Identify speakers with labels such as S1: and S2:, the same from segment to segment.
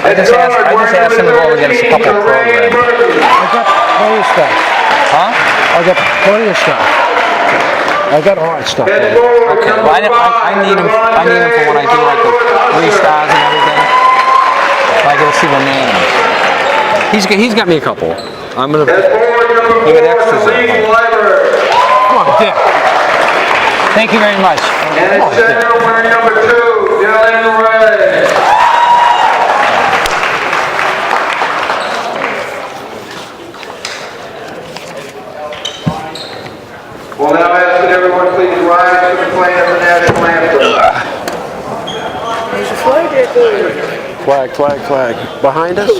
S1: I just asked him to go over and get us a couple of programs.
S2: I got plenty of stuff.
S1: Huh?
S2: I got plenty of stuff. I got hard stuff.
S1: Okay. Well, I need him. I need him for when I do like the 3 stars and everything. I gotta see the names. He's got me a couple. I'm gonna give it extras.
S2: Come on, Dick.
S1: Thank you very much.
S3: And it's center winner number 2, Dylan Ray. We'll now ask that everyone please rise to the playing of the national anthem.
S4: There's a flag there.
S2: Flag, flag, flag. Behind us?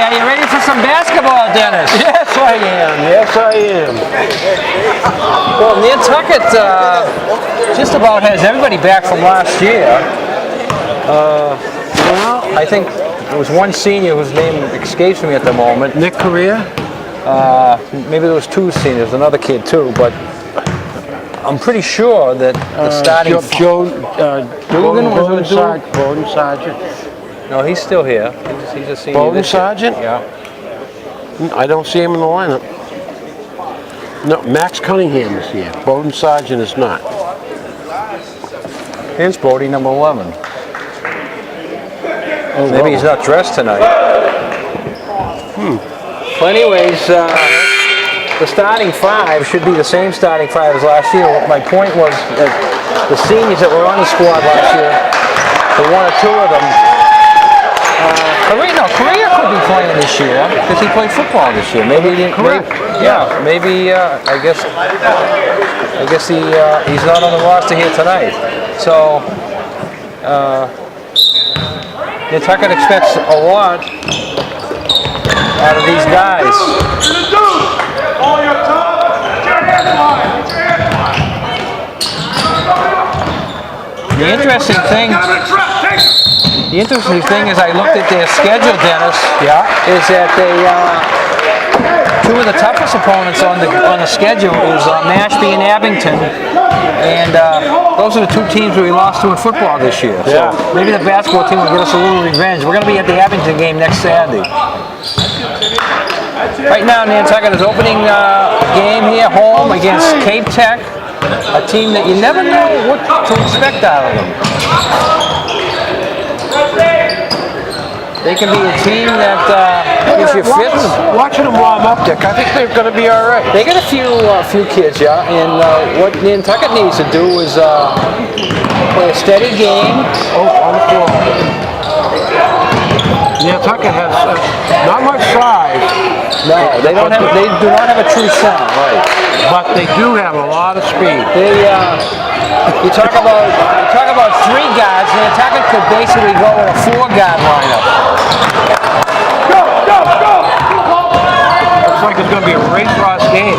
S1: Are you ready for some basketball, Dennis?
S2: Yes, I am. Yes, I am.
S1: Well, Nantucket just about has everybody back from last year. Well, I think there was one senior whose name escapes me at the moment.
S2: Nick Correa?
S1: Maybe there was 2 seniors, another kid too, but I'm pretty sure that the starting...
S2: Bowden Sargent.
S1: No, he's still here. He's a senior.
S2: Bowden Sargent?
S1: Yeah.
S2: I don't see him in the lineup. No, Max Cunningham is here. Bowden Sargent is not.
S1: Here's Bodie, number 11.
S2: Oh,
S1: maybe he's not dressed tonight. Well, anyways, the starting 5 should be the same starting 5 as last year. My point was that the seniors that were on the squad last year, the 1 or 2 of them, Correa could be playing this year because he played football this year. Maybe he didn't. Maybe I guess he's not on the roster here tonight. So Nantucket expects a lot out of these guys. The interesting thing is I looked at their schedule, Dennis.
S2: Yeah.
S1: Is that they 2 of the toughest opponents on the schedule is Mashpee and Abington, and those are the 2 teams that we lost to in football this year.
S2: Yeah.
S1: So maybe the basketball team will get us a little revenge. We're going to be at the Abington game next Saturday. Right now, Nantucket is opening game here, home against CapeTech, a team that you never know what to expect out of them. They can be a team that gives you fits.
S2: Watching them warm up, Dick, I think they're going to be all right.
S1: They got a few kids, yeah, and what Nantucket needs to do is play a steady game.
S2: Oh, on the floor. Nantucket has not much size.
S1: No, they don't have. They do not have a true center, right?
S2: But they do have a lot of speed.
S1: They you talk about 3 guards. Nantucket could basically go with a 4-guard lineup.
S2: Go! Looks like it's going to be a race-cross game.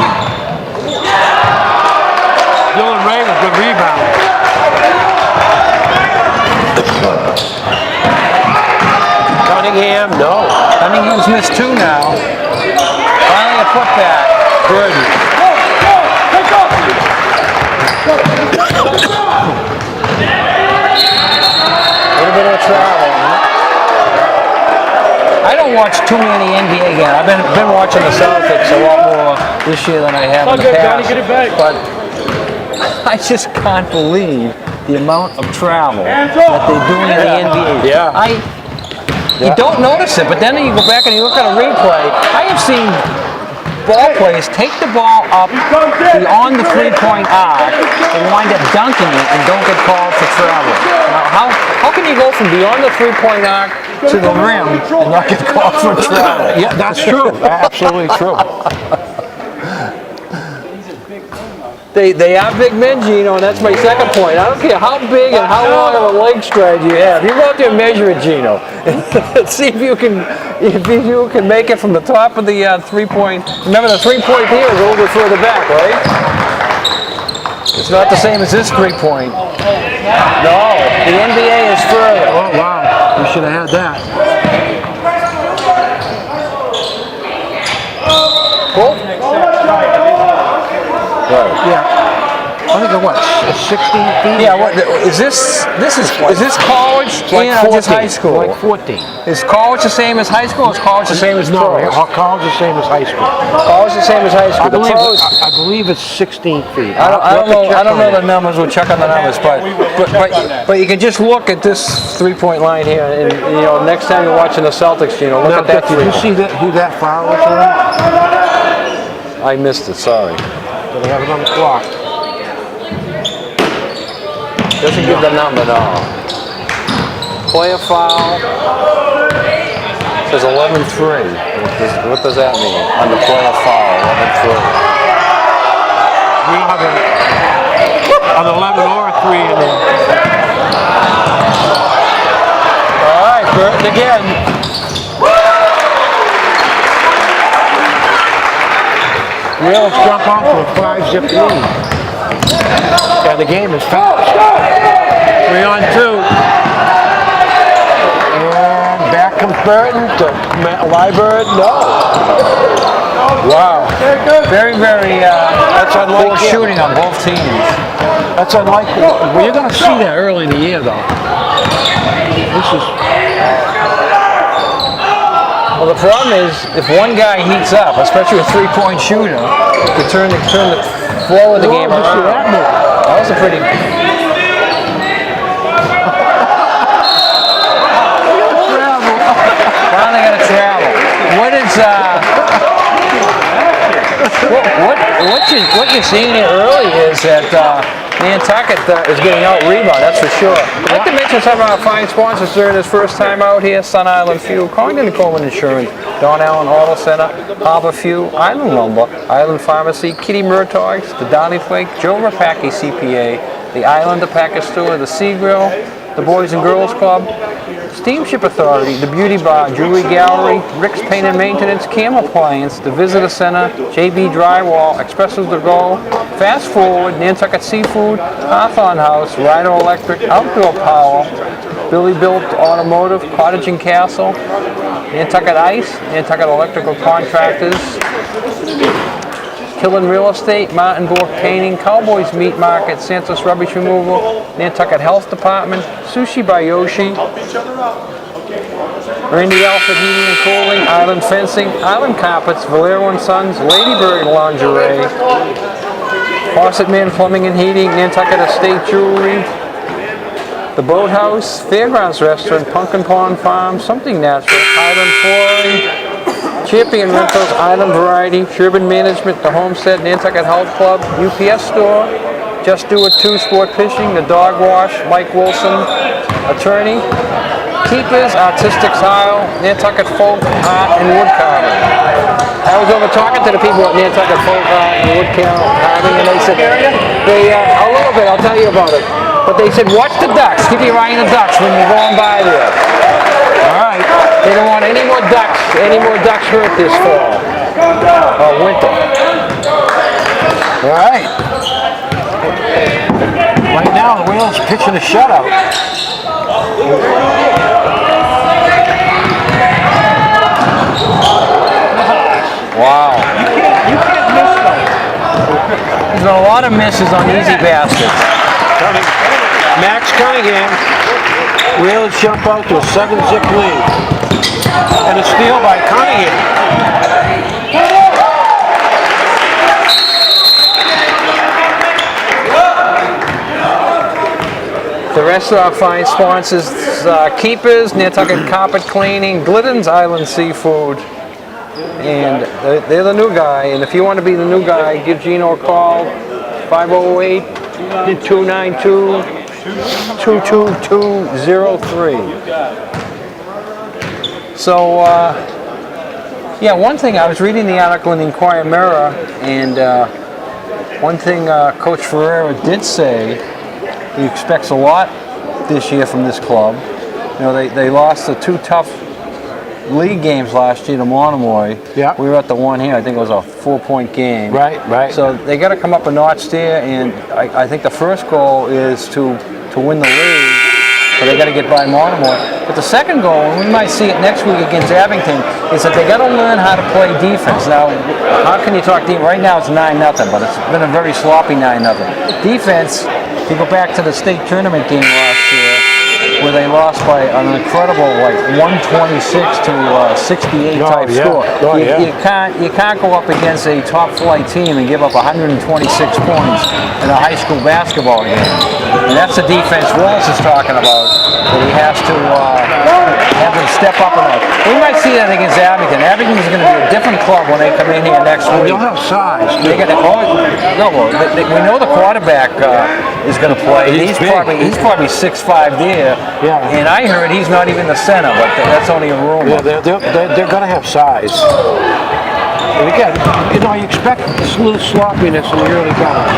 S2: Dylan Ray with good rebound. Cunningham, no.
S1: Cunningham's missed 2 now. Finally a putback. Good. A little bit of travel. been watching the Celtics a lot more this year than I have in the past. But I just can't believe the amount of travel that they're doing in the NBA.
S2: Yeah.
S1: You don't notice it, but then you go back and you look at a replay. I have seen ball players take the ball up beyond the three-point arc and wind up dunking it and don't get called for travel. Now, how can you go from beyond the three-point arc to the rim and not get called for travel?
S2: Yeah, that's true. Absolutely true.
S1: They are big men, Gino, and that's my second point. I don't care how big and how long of a leg stride you have. You go out there and measure it, Gino. See if you can make it from the top of the three-point. Remember, the three-point here is a little bit further back, right? It's not the same as this three-point. No, the NBA is further.
S2: Oh, wow. We should have had that.
S1: Cool. Right.
S2: Yeah. I think of what, 16 feet?
S1: Yeah. What is this? Is this college
S2: Like
S1: and
S2: 14,
S1: just high school?
S2: Like 14.
S1: Is college the same as high school? Or is college the same as
S2: No,
S1: pros?
S2: college is the same as high school.
S1: College the same as high school.
S2: I believe,
S1: The pros,
S2: I believe it's 16 feet.
S1: I don't know. I don't know the
S2: that.
S1: numbers. We'll check on the numbers, but you can just look at this three-point line here, and you know, next time you're watching the Celtics, you know, look
S2: Now,
S1: at that.
S2: did you see who that foul was on?
S1: I missed it. Sorry.
S2: Do they have it on the clock?
S1: Doesn't give the number, no. Player foul. Says 11-3. What does that mean? On the player foul, 11-3.
S2: We don't have an 11 or a 3 in there.
S1: All right, Burton again.
S2: Wheels jump off to a 5-zip lead. And the game is fast. 3 on 2. And back comes Burton to Liebert. No. Wow.
S1: Very,
S2: That's
S1: poor
S2: unlike
S1: shooting on both teams.
S2: That's unlikely. Well, you're going to see that early in the year, though. This is.
S1: Well, the problem is, if one guy heats up, especially a three-point shooter, you turn the flow of the game
S2: Did you see that
S1: around.
S2: move?
S1: That was a pretty... Finally got to travel. What is what you're seeing here early is that Nantucket is getting out rebound. That's for sure. I'd like to mention some of our fine sponsors during this first time out here: Sun Island Fuel, Congdon and Coleman Insurance, Don Allen Auto Center, Harbor Fuel, Island Lumber, Island Pharmacy, Kitty Murtaugh, the Donny Flake, Joe Rapaki CPA, the Island Packer Store, the Sea Grill, the Boys and Girls Club, Steamship Authority, the Beauty Bar, Jewelry Gallery, Rick's Paint and Maintenance, Cam Appliance, the Visitor Center, JB Drywall, Expressos to Go, Fast Forward, Nantucket Seafood, Hawthorne House, Rhino Electric, Outdoor Power, Billy Built Automotive, Cottage and Castle, Nantucket Ice, Nantucket Electrical Contractors, Killen Real Estate, Mountain Bork Painting, Cowboys Meat Market, Santos Rubbish Removal, Nantucket Health Department, Sushi by Yoshi, Randy Alfred Heating and Cooling, Island Fencing, Island Carpets, Valero and Sons, Ladybird Lingerie, Faucet Man Plumbing and Heating, Nantucket Estate Jewelry, The Boathouse, Fairgrounds Restaurant, Pumpkin Pond Farm, Something Natural, Island Flooring, Champion Rentals, Island Variety, Sherburne Management, The Homestead, Nantucket Health Club, UPS Store, Just Do It 2 Sport Fishing, The Dog Wash, Mike Wilson, Attorney, Keepers, Artistic Style, Nantucket Folk Art and Wood Carving. I was over talking to the people at Nantucket Folk Art and Wood Carving, and they said, a little bit, I'll tell you about it, but they said, watch the ducks, keep your eye on the ducks when you're going by there. All right. They don't want any more ducks hurt this fall or winter. All right.
S2: Right now, the Whales pitching a shutout.
S1: Wow. You can't miss those. There's been a lot of misses on easy baskets.
S2: Max Cunningham. Whalers jump out to a 7-zip lead. And a steal by Cunningham.
S1: The rest of our fine sponsors, Keepers, Nantucket Carpet Cleaning, Glidden's Island Seafood, and they're the new guy. And if you want to be the new guy, give Gino a call, 508-292-22203. So, yeah, one thing, I was reading the article in the Inquirer Mirror, and one thing Coach Ferreira did say, he expects a lot this year from this club. You know, they lost the 2 tough league games last year to Monomoy.
S2: Yeah.
S1: We were at the one here. I think it was a 4-point game.
S2: Right.
S1: So they got to come up a notch there, and I think the first goal is to win the league. So they got to get by Monomoy. But the second goal, and we might see it next week against Abington, is that they got to learn how to play defense. Now, how can you talk defense? Right now it's 9-0, but it's been a very sloppy 9-0. Defense. You go back to the state tournament game last year, where they lost by an incredible 126 to 68 type score. You can't go up against a top flight team and give up 126 points in a high school basketball game. And that's the defense Wallace is talking about. That he has to have them step up a notch. We might see that against Abington. Abington is going to be a different club when they come in here next week.
S2: They'll have size.
S1: We know the quarterback is going to play. He's probably 6'5" there.
S2: Yeah.
S1: And I heard he's not even the center, but that's only a rumor.
S2: Yeah, they're going to have size. And again, you expect a little sloppiness in the early going.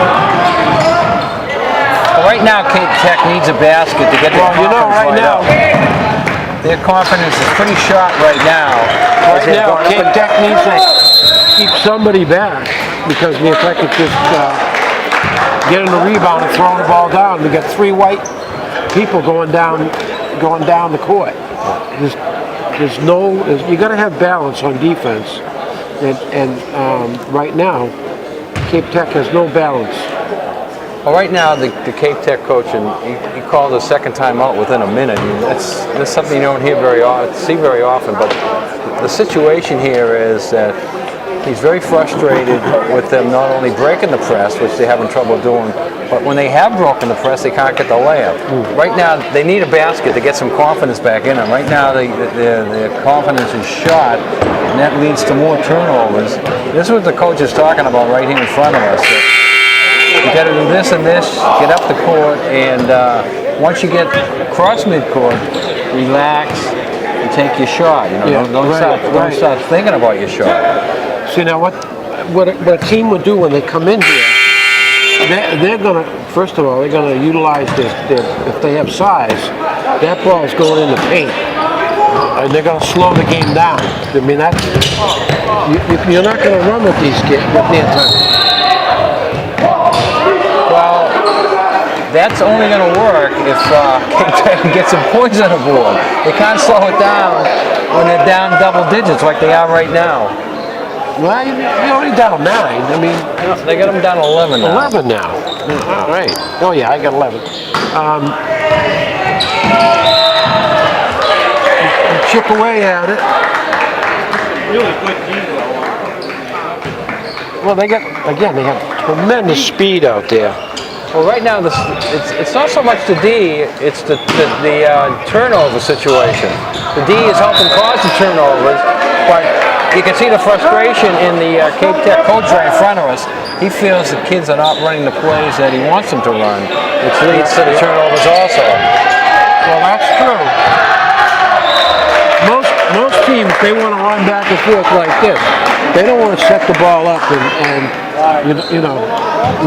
S1: Right now, CapeTech needs a basket to get their confidence up. Their confidence is pretty shot right now.
S2: Right now, CapeTech needs to keep somebody back because if I could just get in the rebound and throw the ball down, we got 3 white people going down the court. You got to have balance on defense, and right now, CapeTech has no balance.
S1: Well, right now, the CapeTech coach, and he called a second time out within a minute. And that's something you don't see very often. But the situation here is that he's very frustrated with them not only breaking the press, which they're having trouble doing, but when they have broken the press, they can't get the layup. Right now, they need a basket to get some confidence back in them. Right now, their confidence is shot, and that leads to more turnovers. This is what the coach is talking about right here in front of us. You got to do this and this, get up the court, and once you get cross midcourt, relax and take your shot. Don't start thinking about your shot.
S2: See, now what a team would do when they come in here, they're going to, first of all, they're going to utilize if they have size, that ball is going in the paint. And they're going to slow the game down. I mean, you're not going to run with these kids with Nantucket.
S1: Well, that's only going to work if CapeTech can get some points on the board. They can't slow it down when they're down double digits like they are right now.
S2: Well, you're only down 9. I mean,
S1: they got them down 11 now.
S2: 11 now. All right. Oh yeah, I got 11. You chip away at it.
S5: Really good team, though.
S2: Well, they have tremendous speed out there.
S1: Well, right now, it's not so much the D, it's the turnover situation. The D is helping cause the turnovers, but you can see the frustration in the CapeTech coach right in front of us. He feels the kids are not running the plays that he wants them to run, which leads to the turnovers also.
S2: Well, that's true. Most teams, they want to run back and forth like this. They don't want to set the ball up and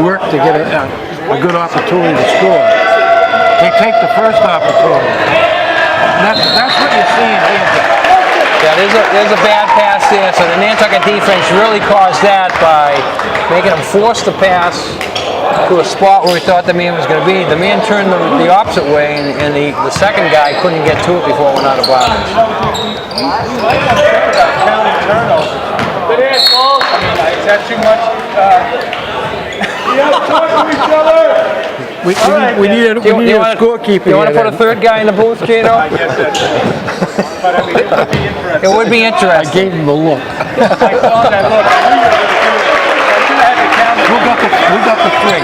S2: work to get a good opportunity to score. They take the first opportunity. That's what you're seeing here.
S1: Yeah, there's a bad pass there, so the Nantucket defense really caused that by making them force the pass to a spot where we thought the man was going to be. The man turned the opposite way, and the second guy couldn't get to it before it went out of bounds.
S5: Good ass balls. Is that too much? You have to talk to each other.
S2: We need a
S1: wanna-
S2: scorekeeper.
S1: You want to
S2: here
S1: put a
S2: then.
S1: third guy in the booth, Gino?
S5: I guess that's it. But I mean, it would be interesting.
S1: It would be
S2: I
S1: interesting.
S2: gave him a look.
S5: I saw that look. I knew you were going to do it. I should have had the camera.
S2: Who got the 3?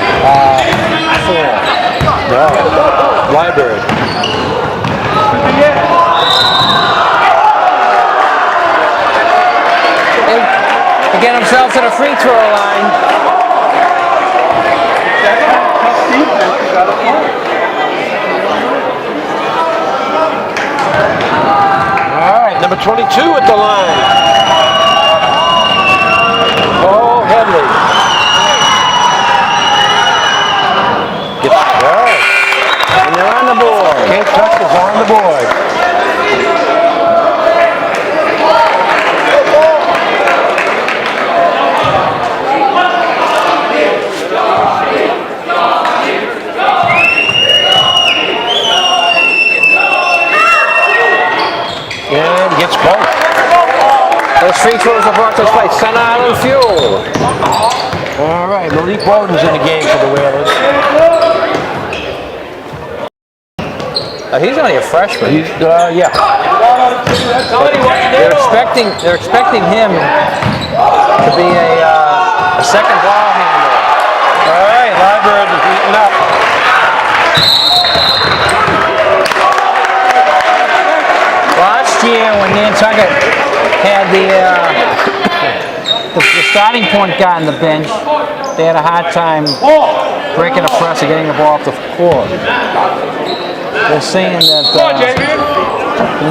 S1: No. Library. They get themselves to the free throw line.
S5: That's kind of tough defense. You got to play.
S2: All right, number 22 at the line. Oh, Headley.
S1: And they're on the board.
S2: CapeTech is on the board. And gets both.
S1: Those free throws are brought to us by Sun Island Fuel.
S2: All right, Malik Bowden's in the game for the Whalers.
S1: He's only a freshman.
S2: Yeah.
S1: They're expecting him to be a second ball handler.
S2: All right, Library is heating up.
S1: Last year when Nantucket had the starting point guy on the bench, they had a hard time breaking the press or getting the ball off the court. They're saying that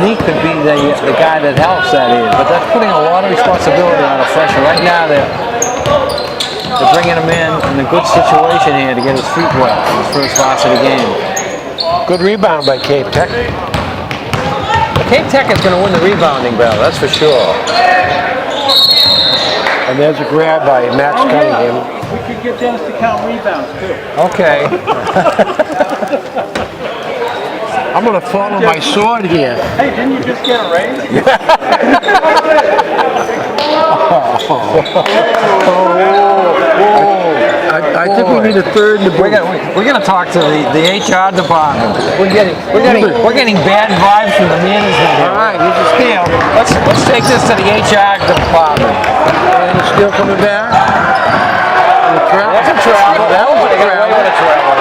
S1: Lee could be the guy that helps that is, but that's putting a lot of responsibility on a freshman. Right now they're bringing him in a good situation here to get his feet wet in his first varsity game.
S2: Good rebound by CapeTech.
S1: CapeTech is going to win the rebounding battle, that's for sure.
S2: And there's a grab by Max Cunningham.
S5: We could get Dennis to count rebounds, too.
S1: Okay.
S2: I'm going to follow my sword here.
S5: Hey, didn't you just get a raise?
S2: I think we need a third in the booth.
S1: We're gonna talk to the HR department. We're getting bad vibes from the management here.
S2: All right, here's a steal.
S1: Let's take this to the HR department.
S2: And the steal coming back. And the travel.
S1: That's a travel.
S2: That was a
S1: They got away
S2: travel.
S1: with a travel.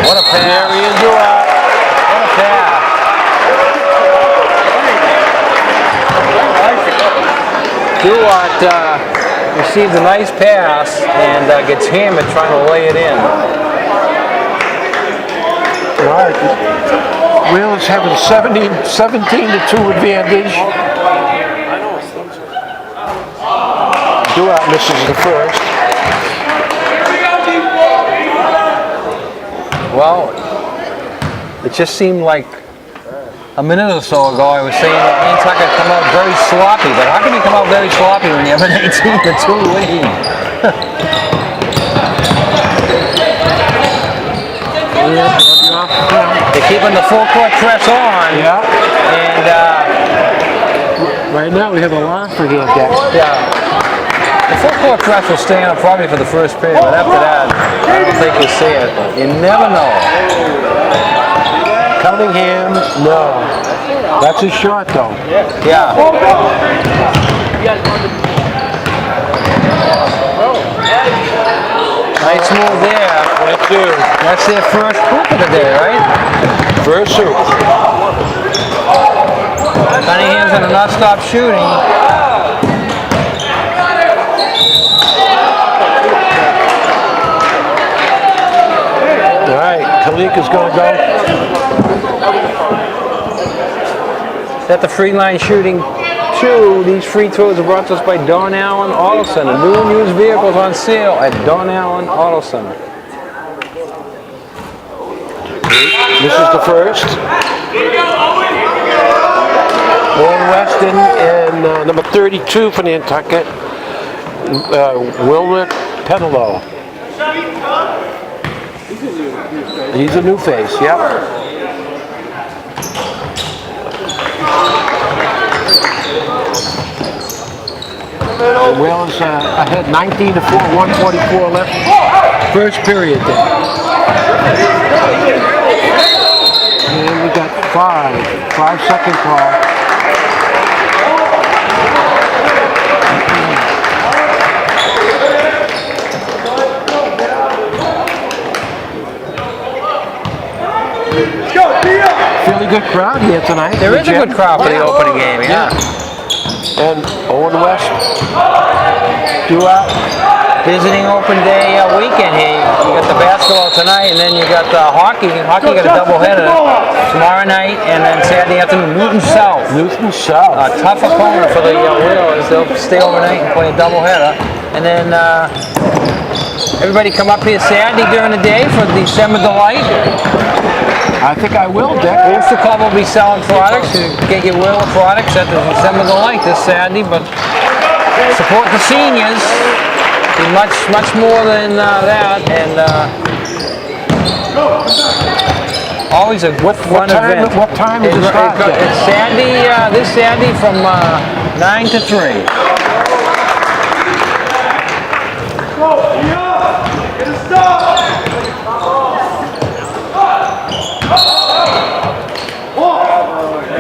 S1: What a pass!
S2: There he is, Duarte.
S1: What a pass! Duarte receives a nice pass and gets hammered trying to lay it in.
S2: All right. Whalers having 17-2 advantage. Duarte misses the first.
S1: Well, it just seemed like a minute or so ago I was saying that Nantucket come out very sloppy, but how can you come out very sloppy when you have an 18-2 lead? They're keeping the full court press on.
S2: Yeah.
S1: And
S2: Right now we have a laugher here, Jack.
S1: yeah, the full court press will stay on probably for the first period, but after that, I don't think you'll see it. You never know.
S2: Cunningham, no. That's a shot though.
S1: Yeah. Nice move there.
S2: 22.
S1: That's their first hoop of the day, right?
S2: First shoot.
S1: Cunningham's gonna not stop shooting.
S2: All right, Kalik is going to go.
S1: At the free line shooting two. These free throws are brought to us by Don Allen Auto Center. New and used vehicles on sale at Don Allen Auto Center.
S2: This is the first. Owen Weston and number 32 for Nantucket, Wilmer Penelo. He's a new face, yep. Wales ahead 19-4, 1:44 left. First period there. And we got 5-second call. Really good crowd here tonight.
S1: There is a good crowd for the opening game, yeah.
S2: And Owen West.
S1: Visiting open day weekend here. You got the basketball tonight, and then you got the hockey. Hockey got a doubleheader tomorrow night, and then Saturday afternoon, Newton South.
S2: Newton South.
S1: A tough opponent for the Wheelers. They'll stay overnight and play a doubleheader. And then everybody come up here Saturday during the day for December Delight.
S2: I think I will, Dick.
S1: Booster Club will be selling products. You get your Wheeler products at the December Delight this Saturday, but support the seniors. Be much more than that, and always a fun event.
S2: What time is it start?
S1: It's Saturday, this Saturday from 9 to 3.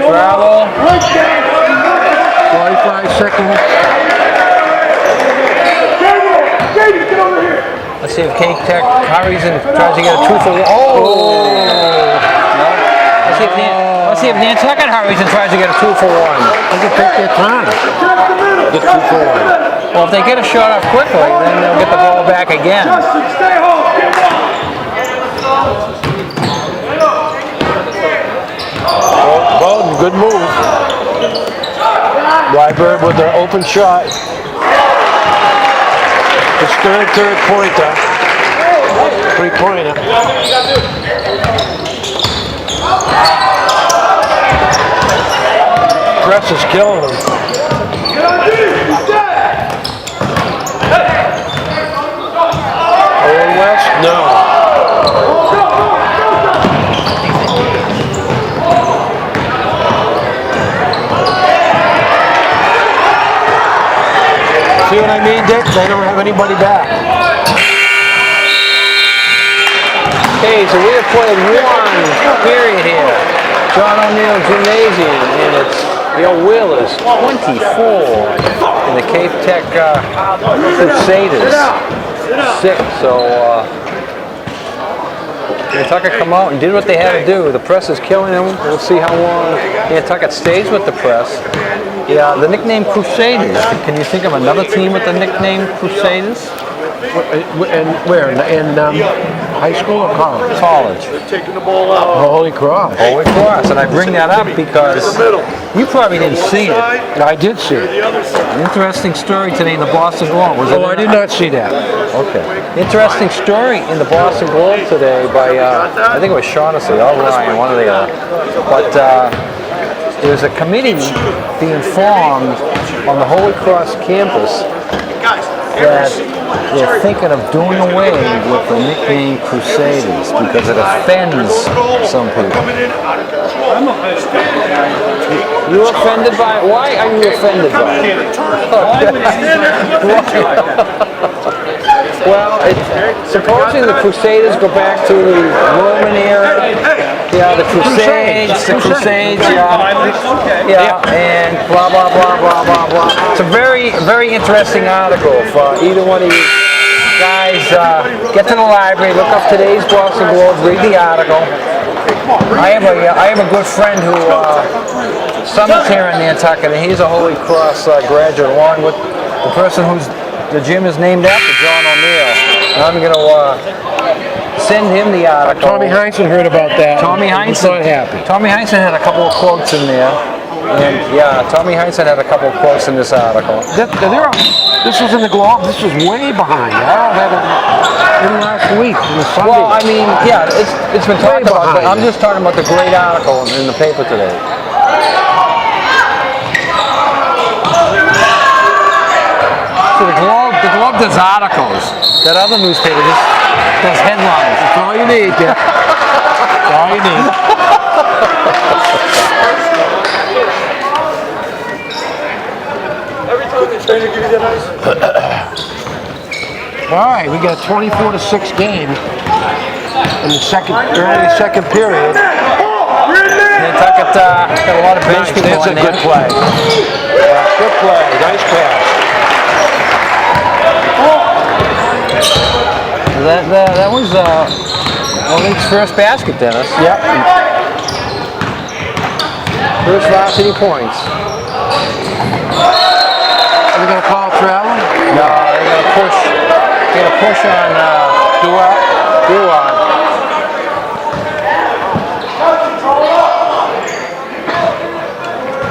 S1: Travel.
S2: 45 seconds.
S1: Let's see if CapeTech hurries and tries to get a 2 for 1. Oh! No. Let's see if Nantucket hurries and tries to get a 2 for 1.
S2: They can take their time. Get 2 for 1.
S1: Well, if they get a shot off quickly, then they'll get the ball back again.
S2: Bowden, good move. Ryberg with the open shot. His third pointer. 3-pointer. Press is killing him. Owen West? No. See what I mean, Dick? They don't have anybody back.
S1: Okay, so we have played one period here. John O'Neill Gymnasium, and it's the old Wheelers 24 in the CapeTech Crusaders 6. So Nantucket come out and did what they had to do. The press is killing them. We'll see how long Nantucket stays with the press. Yeah, the nickname Crusaders. Can you think of another team with the nickname Crusaders?
S2: And where? In high school or college?
S1: College.
S5: Taking the ball out.
S2: Holy Cross.
S1: Holy Cross. And I bring that up because you probably didn't see it.
S2: I did see it.
S1: An interesting story today in the Boston Globe. Was it?
S2: Oh, I did not see that.
S1: Okay. Interesting story in the Boston Globe today by, I think it was Shaughnessy, or Ryan, one or the other. But there's a committee being formed on the Holy Cross campus that they're thinking of doing away with the nickname Crusaders because it offends some people. You offended by it? Why are you offended by it? Well, supposing the Crusaders go back to the Roman era. Yeah, the Crusades, yeah, and blah, blah, blah, blah, blah, blah. It's a very, very interesting article. If either one of you guys get to the library, look up today's Boston Globe, read the article. I have a good friend who summits here in Nantucket, and he's a Holy Cross graduate, along with the person the gym is named after, John O'Neill. And I'm going to send him the article.
S2: Tommy Heinsohn heard about that.
S1: Tommy Heinsohn.
S2: Not happy.
S1: Tommy Heinsohn had a couple of quotes in there. And yeah, Tommy Heinsohn had a couple of quotes in this article.
S2: This was in the Globe. This was way behind. I had it in last week, in the Sunday.
S1: Well, I mean, yeah, it's been talked about, but I'm just talking about the great article in the paper today. So the Globe does articles. That other newspaper just does headlines.
S2: That's all you need, Dick. That's all you need.
S5: Ranger give you that ice?
S2: All right, we got a 24-6 game in the early second period.
S1: Nantucket got a lot of bench people
S2: That's a
S1: in there.
S2: good play. Good play. Nice pass.
S1: That was Malik's first basket, Dennis.
S2: Yep.
S1: First varsity points.
S2: Are we going to call travel?
S1: No, they're gonna push. They're gonna push on Duat.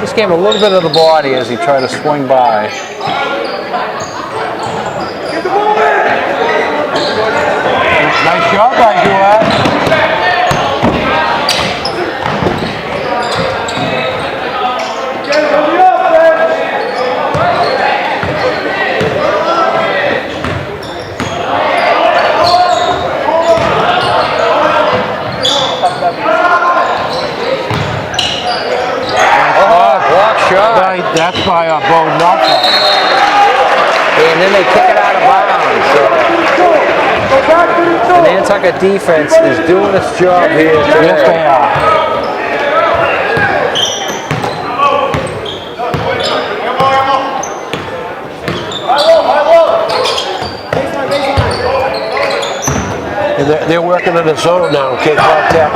S1: Just gave him a little bit of the body as he tried to swing by.
S2: Nice shot by Duat. That's by Bo Norfolk.
S1: And then they kick it out of bounds. So the Nantucket defense is doing its job here today.
S2: Yes, they are. And they're working in the zone now, CapeTech.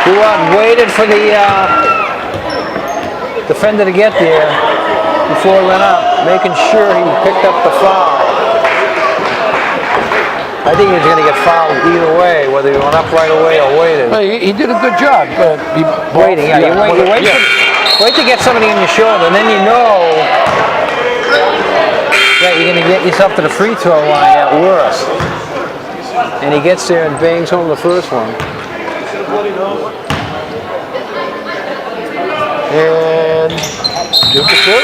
S1: Duat waited for the defender to get there before he went up, making sure he picked up the foul. I think he was going to get fouled either way, whether he went up right away or waited.
S2: Well, he did a good job.
S1: Waiting, yeah. You wait to get somebody in your shoulder, and then you know that you're going to get yourself to the free throw line at worst. And he gets there and bangs home the first one.
S2: And shoot the two.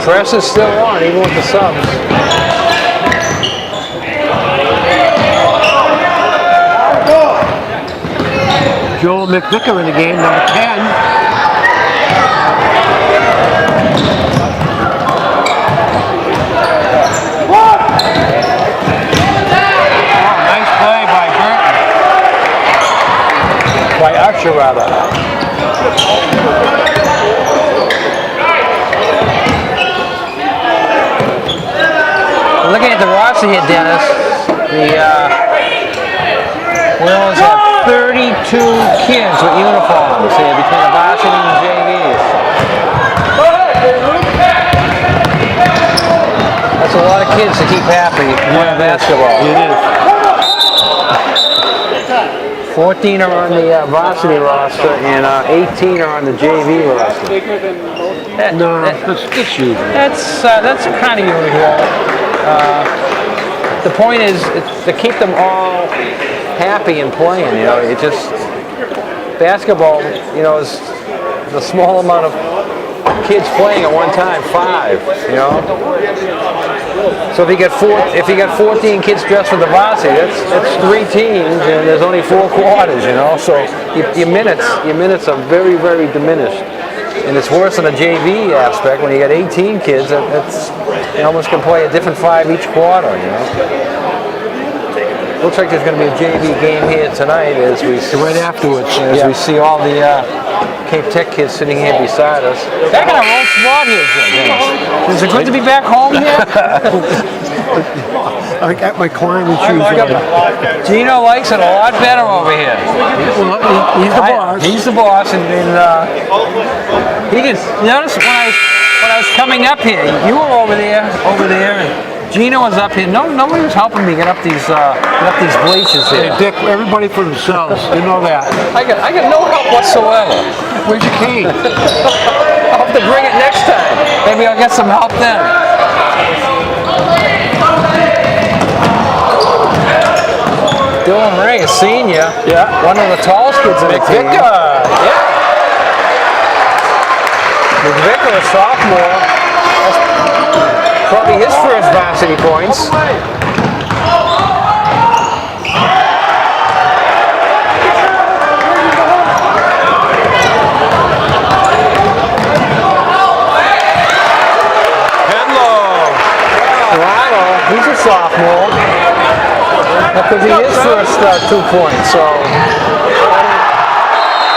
S1: Press is still on, even with the subs.
S2: Joel McVicker in the game, number 10.
S1: By Archer, rather. Looking at the roster here, Dennis, the Whalers have 32 kids with uniforms here between the varsity and JVs. That's a lot of kids to keep happy playing basketball.
S2: It is.
S1: 14 are on the varsity roster and 18 are on the JV roster.
S2: No, that's usual.
S1: That's kind of usual. The point is to keep them all happy and playing. You know, it just basketball. You know, is the small amount of kids playing at one time, 5. You know. So if you get 14 kids dressed for the varsity, that's 3 teams, and there's only 4 quarters, you know. So your minutes are very, very diminished, and it's worse in the JV aspect when you got 18 kids. You almost can play a different 5 each quarter, you know. Looks like there's going to be a JV game here tonight as we
S2: right afterwards.
S1: We see all the CapeTech kids sitting here beside us. Back in our own spot here, Dennis. Is it good to be back home here?
S2: I got my climbing shoes on.
S1: Gino likes it a lot better over here.
S2: Well, he's the boss.
S1: He's the boss, and he can notice when I was coming up here. You were over there, and Gino was up here. Nobody was helping me get up these bleachers here.
S2: Hey, Dick, everybody for themselves. You know that.
S1: I got no help whatsoever.
S2: Where's your key?
S1: I'll have to bring it next time. Maybe I'll get some help then. Dylan Ray, a senior.
S2: Yeah.
S1: One of the tallest kids in the team.
S2: Yeah.
S1: McVicker, a sophomore. That's probably his first varsity points. He's a sophomore. That could be his first 2 points. So,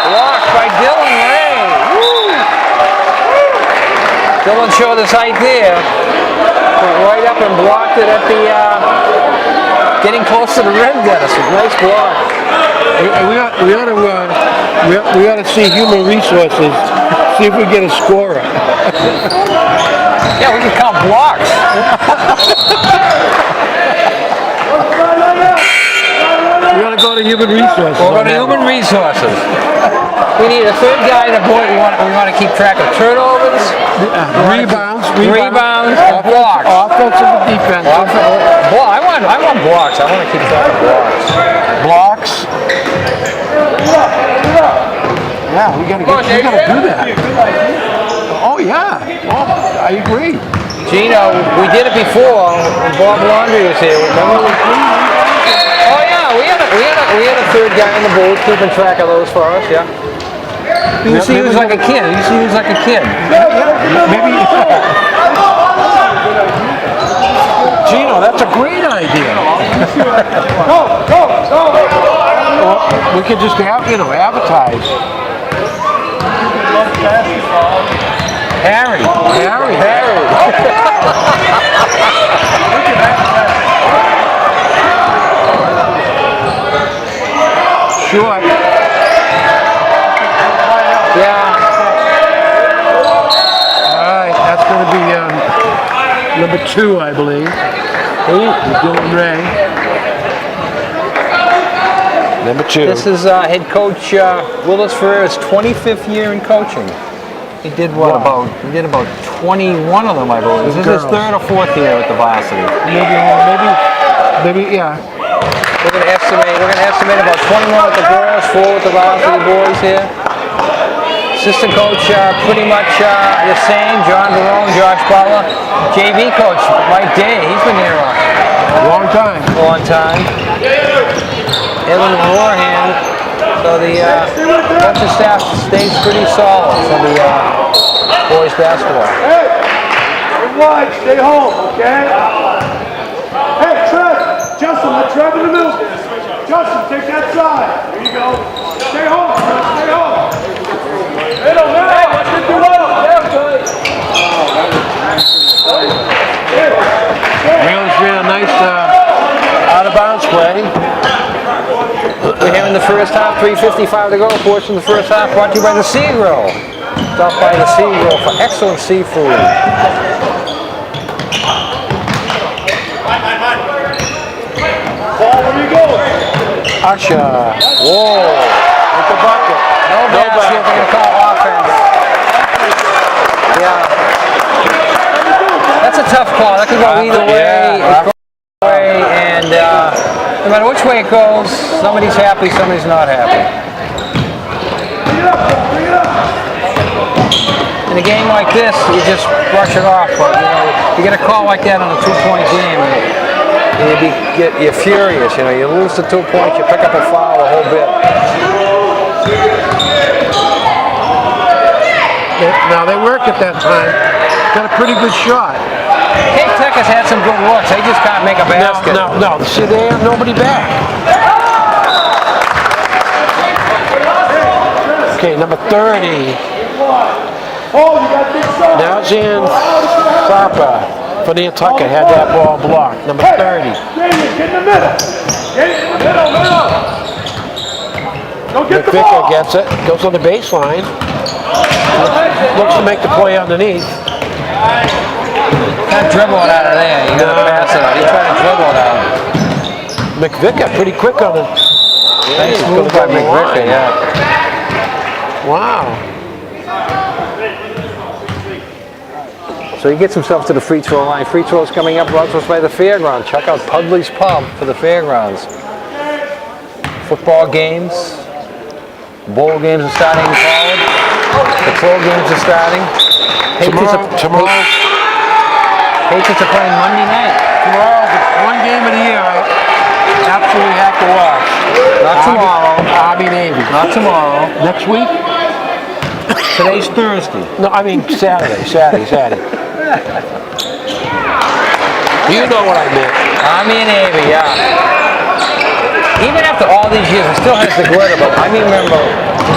S1: blocked by Dylan Ray. Woo. Dylan showed his height there. Went right up and blocked it at the, getting close to the rim, Dennis. Nice block.
S2: We ought to see human resources, see if we get a scorer.
S1: Yeah, we can count blocks.
S2: We ought to go to human resources.
S1: We'll go to human resources. We need a third guy in the board. We want to keep track of turnovers,
S2: Rebounds,
S1: and blocks.
S2: Offensive and defensive.
S1: I want blocks. I want to keep track of blocks.
S2: Blocks. Yeah, we gotta do that. Oh yeah. Oh, I agree.
S1: Gino, we did it before when Bob Laundrie was here. Remember? Oh yeah, we had a third guy in the booth keeping track of those for us. Yeah. He was like a kid. He was like a kid.
S2: Maybe. Gino, that's a great idea. Well, we could just advertise.
S1: Harry.
S2: Short.
S1: Yeah.
S2: All right, that's going to be number 2, I believe. Dylan Ray. Number 2.
S1: This is head coach Willis Ferrer's 25th year in coaching. He did about 21 of them, I believe. This is his 3rd or 4th year at the varsity.
S2: Maybe, yeah.
S1: We're going to estimate about 21 with the girls, 4 with the varsity boys here. Assistant coach pretty much the same. John Barone, Josh Butler. JV coach Mike Day. He's been here a
S2: long time.
S1: Evan Warhand. So the coaching staff stays pretty solid for the boys basketball.
S5: Hey, wide, stay home, okay? Hey, Trev, Justin, let Trev in the middle. Justin, take that side. There you go. Stay home, stay home. Middle, hey, what's the do well?
S2: Real nice out of bounds play.
S1: We're here in the first half, 3:55 to go. Portion of the first half brought to you by the Sea Grill. Stop by the Sea Grill for excellent seafood.
S5: Ball, where you going?
S2: Usher. Whoa. With the bucket.
S1: No basket. They're going to call offense. Yeah. That's a tough call. That could go either way. And no matter which way it goes, somebody's happy, somebody's not happy. In a game like this, you just brush it off. But you get a call like that on a 2-point game, and you're furious. You lose the 2 points, you pick up a foul a whole bit.
S2: Now they worked at that time. Got a pretty good shot.
S1: CapeTech has had some good looks. They just can't make a basket.
S2: No. See, they have nobody back. Okay, number 30. Now Jan Sapa for Nantucket had that ball blocked. Number 30.
S5: Get in the middle. Get in the middle. Don't get the
S2: McVicker
S5: ball.
S2: gets it. Goes on the baseline. Looks to make the play underneath.
S1: Can't dribble it out of there. You gotta pass it out. He's trying to dribble it out.
S2: McVicker pretty quick on it.
S1: Nice move by McVicker, yeah.
S2: Wow.
S1: So he gets himself to the free throw line. Free throws coming up brought to us by the fairground. Check out Pudley's Pub for the fairgrounds. Football games. Bowl games are starting in college. The pro games are starting.
S2: Tomorrow.
S1: Patriots are playing Monday night.
S2: Tomorrow's the one game of the year I absolutely have to watch.
S1: Not tomorrow.
S2: Army Navy.
S1: Not tomorrow.
S2: Next week?
S1: Today's Thursday.
S2: No, I mean Saturday. You know what I meant.
S1: Army and Navy, yeah. Even after all these years, it still has the glitter, but I remember,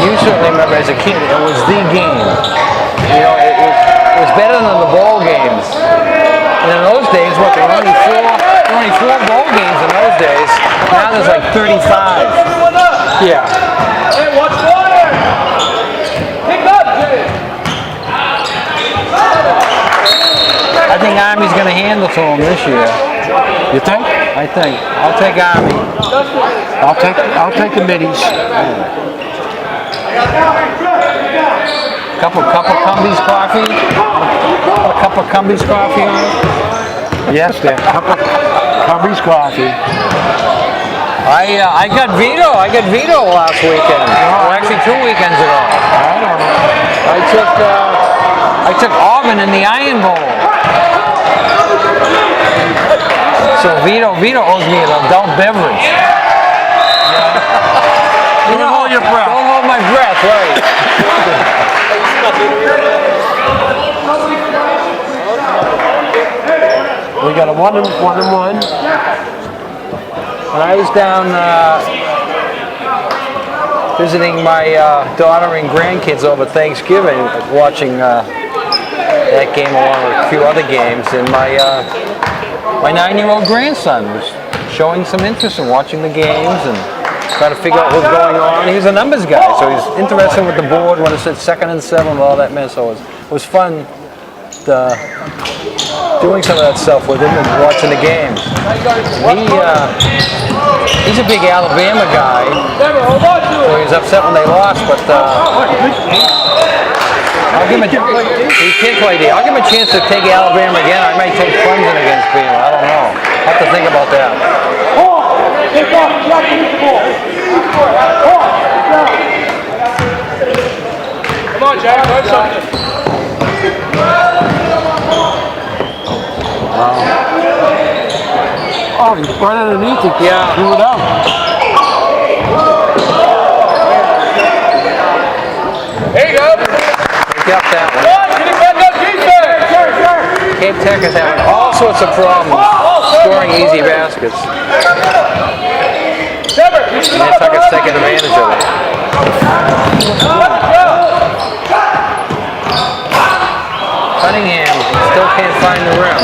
S1: you certainly remember as a kid, it was the game. You know, it was better than the bowl games. And in those days, what, there were only four bowl games in those days. Now there's like 35.
S2: Yeah.
S5: Hey, watch water! Pick up, Jay!
S1: I think Army's going to handle to them this year.
S2: You think?
S1: I think. I'll take Army.
S2: I'll take the middies.
S1: Couple Cumbies coffee. A cup of Cumbies coffee on it.
S2: Yes, that cup of Cumbies coffee.
S1: I got Vito last weekend. Well, actually 2 weekends ago.
S2: I don't know.
S1: I took Auburn in the Iron Bowl. So Vito owes me an adult beverage.
S2: Don't hold your breath.
S1: Don't hold my breath, right?
S2: We got a one and one.
S1: When I was down visiting my daughter and grandkids over Thanksgiving, watching that game along with a few other games, and my 9-year-old grandson was showing some interest in watching the games and trying to figure out what's going on. He's a numbers guy, so he's interested with the board when it said 2nd and 7 and all that meant. So it was fun doing some of that stuff with him and watching the games. He's a big Alabama guy, so he was upset when they lost, but I'll give him he can't play D. I'll give him a chance to take Alabama again. I might take Clemson against Bama. I don't know. I'll have to think about that.
S5: Take off, Jack, hit the ball. Come on, Jack, learn something.
S2: Oh, he's right underneath it.
S1: Yeah.
S2: Threw it out.
S5: There you go.
S1: He got that one.
S5: Getting back up defense.
S1: CapeTech is having all sorts of problems scoring easy baskets. And Nantucket's taking advantage of it. Cunningham still can't find the rim.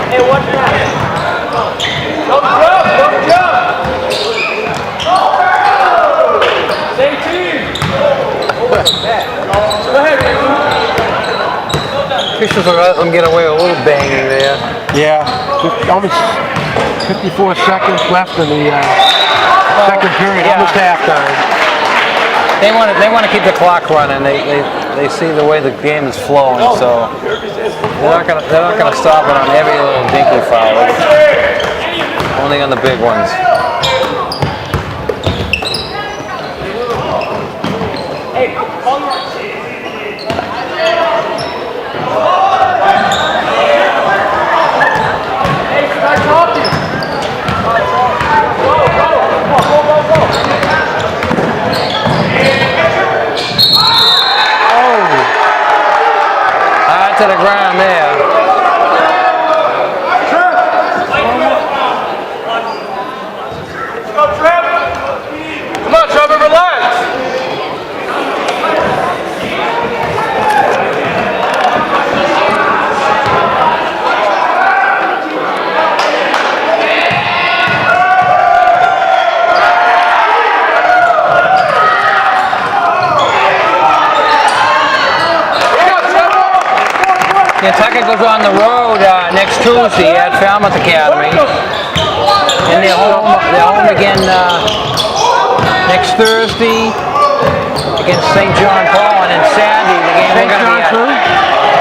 S5: Hey, watch that. Don't jump. Same team. Go ahead,
S1: Officials are letting them get away with a little banging there.
S2: Yeah, almost 54 seconds left in the second period,
S1: yeah.
S2: almost halftime.
S1: They want to keep the clock running. They see the way the game is flowing, so they're not gonna stop it on every little dinky foul. Only on the big ones. To the ground there.
S5: Come on, Trevor, relax.
S1: Nantucket goes on the road next Tuesday at Falmouth Academy. And they're home again next Thursday against St. John Paul, and then Saturday the game we're going to be at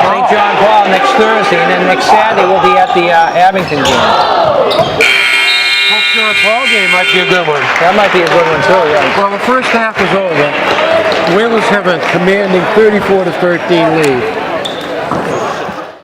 S1: St. John Paul next Thursday, and then next Saturday we'll be at the Abington game.
S2: St. John Paul game might be a good one.
S1: That might be a good one too, yeah.
S2: Well, the first half is over. Wales have a commanding 34-13 lead.